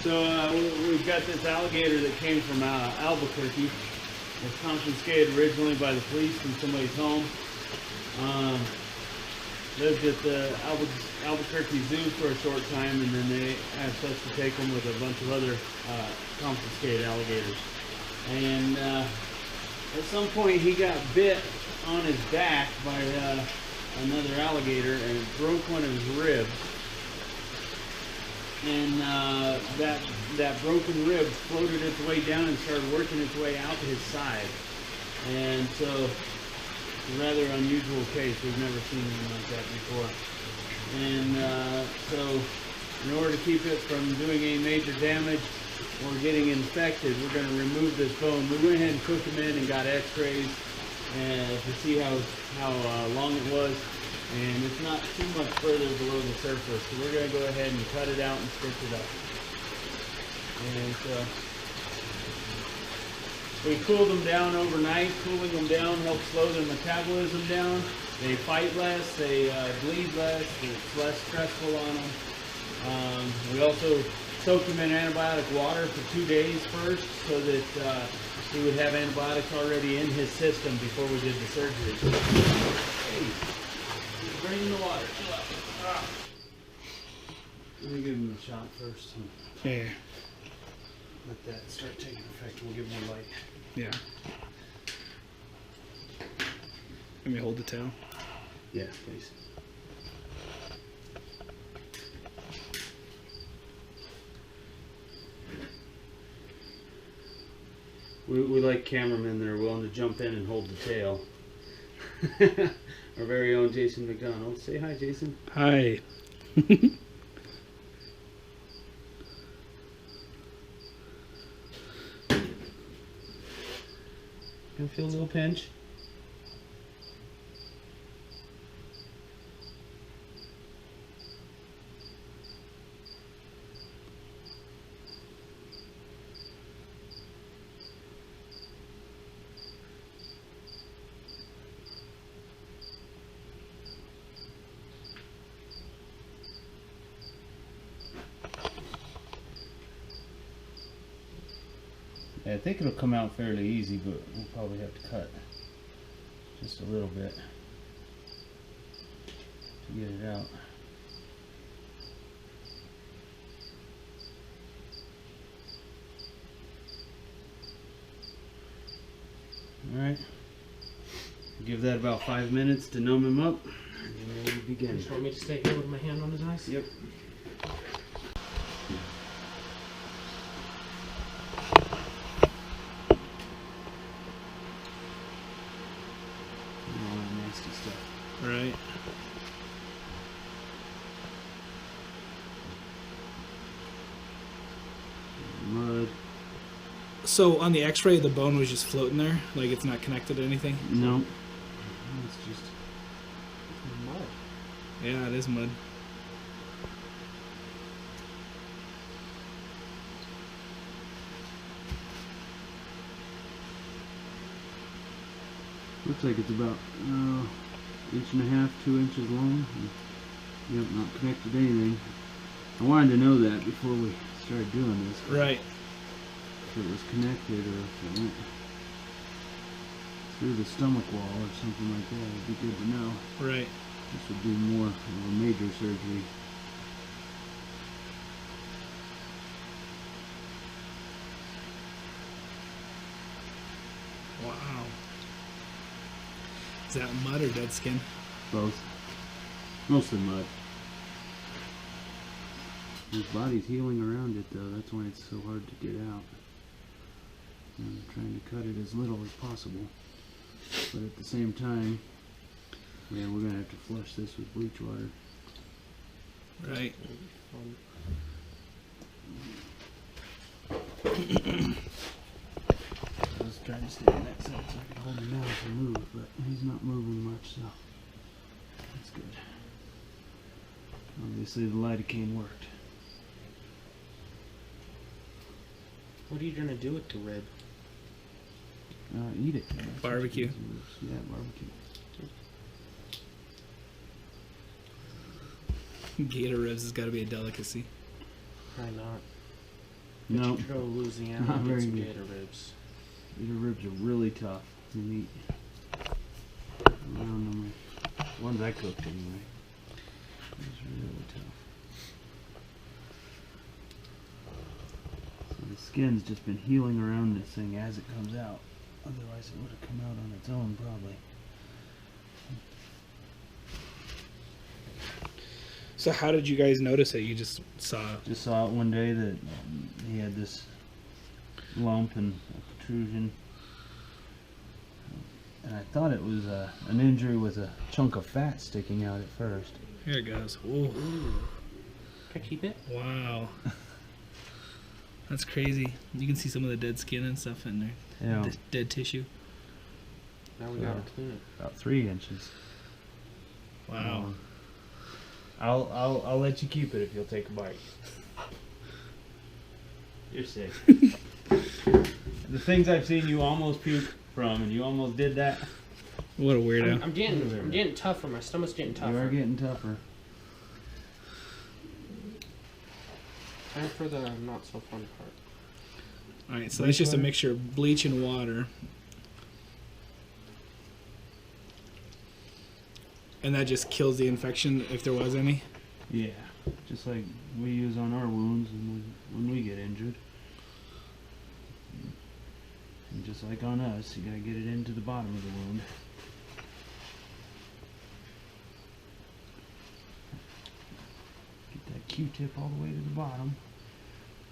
So we've got this alligator that came from Albuquerque. It was confiscated originally by the police from somebody's home. Lived at the Albuquerque Zoo for a short time, and then they asked us to take him with a bunch of other confiscated alligators. And at some point he got bit on his back by another alligator, and it broke one of his ribs. And that broken rib floated its way down and started working its way out to his side. And so it's a rather unusual case. We've never seen anything like that before. And so in order to keep it from doing any major damage or getting infected, we're going to remove this bone. We went ahead and cooked him in and got x-rays to see how long it was. And it's not too much further below the surface, so we're going to go ahead and cut it out and stitch it up. And we cooled them down overnight. Cooling them down helps slow their metabolism down. They fight less, they bleed less, it's less stressful on them. We also soaked them in antibiotic water for 2 days first, so that he would have antibiotics already in his system before we did the surgery. Hey. Bring in the water. Chill out. Ah. Let me give him a shot first. Yeah. Let that start taking effect. We'll give more light. Yeah. Let me hold the tail. Yeah, please. We like cameramen that are willing to jump in and hold the tail. Our very own Jason McDonald. Say hi, Jason. Hi. You feel a little pinch? Yeah, I think it'll come out fairly easy, but we'll probably have to cut just a little bit to get it out. Alright, give that about 5 minutes to numb him up, and then we'll begin. You just want me to stay here with my hand on his eyes? Yep. Right. Mud. So on the x-ray, the bone was just floating there? Like it's not connected to anything? No. It's just Mud. Yeah, it is mud. looks like it's about 1.5 inches, 2 inches long. Yep, not connected to anything. I wanted to know that before we started doing this. Right. If it was connected or if it went through the stomach wall or something like that, it'd be good to know. Right. This would be more of a major surgery. Wow. Is that mud or dead skin? Both. Mostly mud. His body's healing around it though, that's why it's so hard to get out. I'm trying to cut it as little as possible. But at the same time, yeah, we're going to have to flush this with bleach water. Right. I was trying to stay on that side so I could hold him down to move, but he's not moving much, so that's good. Obviously the lidocaine worked. What are you gonna do with the rib? Eat it. Barbecue. Yeah, barbecue. Gator ribs has got to be a delicacy. Probably not. No, Did you go to Louisiana Not and get very some good. gator ribs? gator ribs are really tough to eat. I don't know. Ones I cooked anyway. It's really tough. So the skin's just been healing around this thing as it comes out. Otherwise it would have come out on its own probably. So how did you guys notice it? You just saw. Just saw it one day that he had this lump and a protrusion. And I thought it was an injury with a chunk of fat sticking out at first. Here it goes. Ooh. Can I keep it? Wow. That's crazy. You can see some of the dead skin and stuff in there. Yeah, Dead tissue. Now we gotta clean it. about 3 inches. Wow. I'll let you keep it if you'll take a bite. You're sick. The things I've seen you almost puke from, and you almost did that. What a weirdo. I'm getting tougher. My stomach's getting tougher. You are getting tougher. Time for the not so fun part. Alright, so that's just a mixture of bleach and water. And that just kills the infection if there was any? Yeah, just like we use on our wounds when we get injured. And just like on us, you gotta get it into the bottom of the wound. Get that Q-tip all the way to the bottom.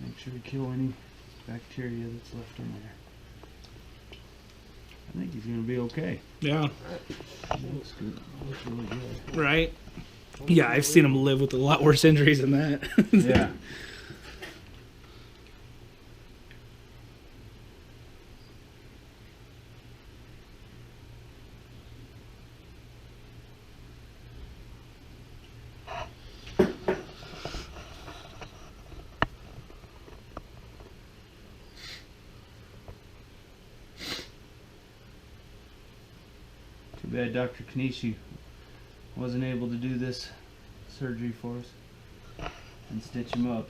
Make sure to kill any bacteria that's left in there. I think he's gonna be okay. Yeah. He looks good. He looks really good. Right? Yeah, I've seen him live with a lot worse injuries than that. Yeah. Too bad Dr. Kanishi wasn't able to do this surgery for us and stitch him up.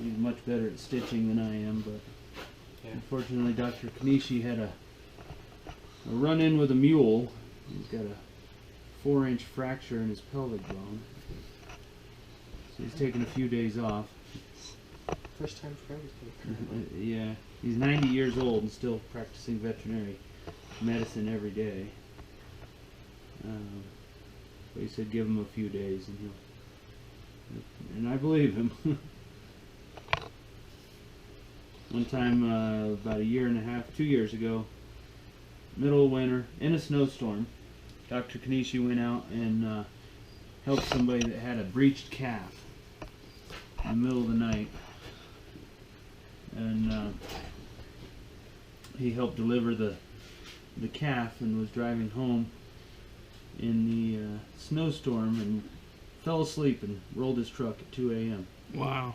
He's much better at stitching than I am, but Yeah. unfortunately Dr. Kanishi had a run-in with a mule. He's got a 4-inch fracture in his pelvic bone. So he's taking a few days off. First time for everything. Yeah, he's 90 years old and still practicing veterinary medicine every day. But he said give him a few days and and I believe him. One time, about a year and a half, 2 years ago, middle of winter, in a snowstorm, Dr. Kanishi went out and helped somebody that had a breached calf in the middle of the night. And he helped deliver the calf and was driving home in the snowstorm and fell asleep and rolled his truck at 2 a.m. Wow.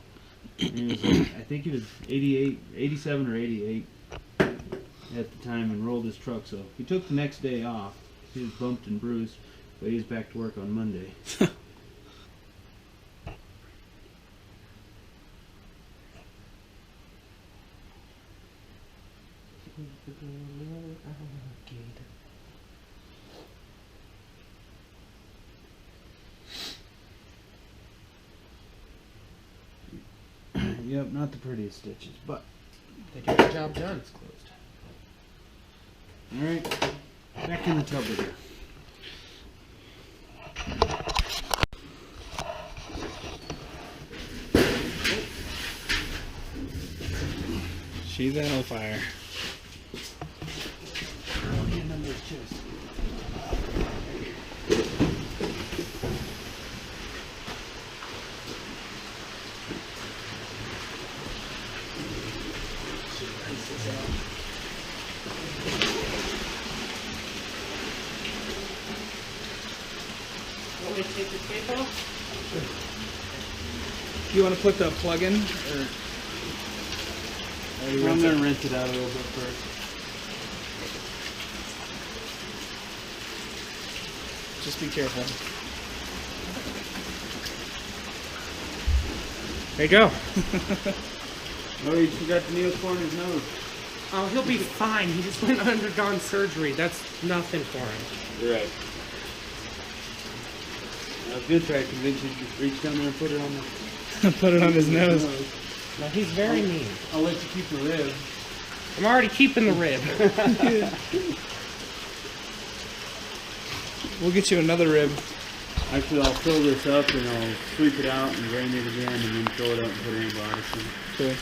And he was like, I think he was 87 or 88 at the time, and rolled his truck. So he took the next day off. He was bumped and bruised, but he was back to work on Monday. Yep, not the prettiest stitches, but They get the job done. it's closed. Alright, back in the tub with you. She's on fire. Want me to take the tape off? You want to put the plug in? Or I'm going to rinse it out a little bit first. just be careful. There you go. Oh, he forgot the needle core in his nose. Oh, he'll be fine. He just went undergone surgery. That's nothing for him. Right. I was gonna try to convince you to reach down there and put it on the... Put it on his nose. No, he's very mean. I'll let you keep the rib. I'm already keeping the rib. We'll get you another rib. Actually, I'll fill this up and I'll sweep it out and drain it again and then throw it up and put it in the body. Cool.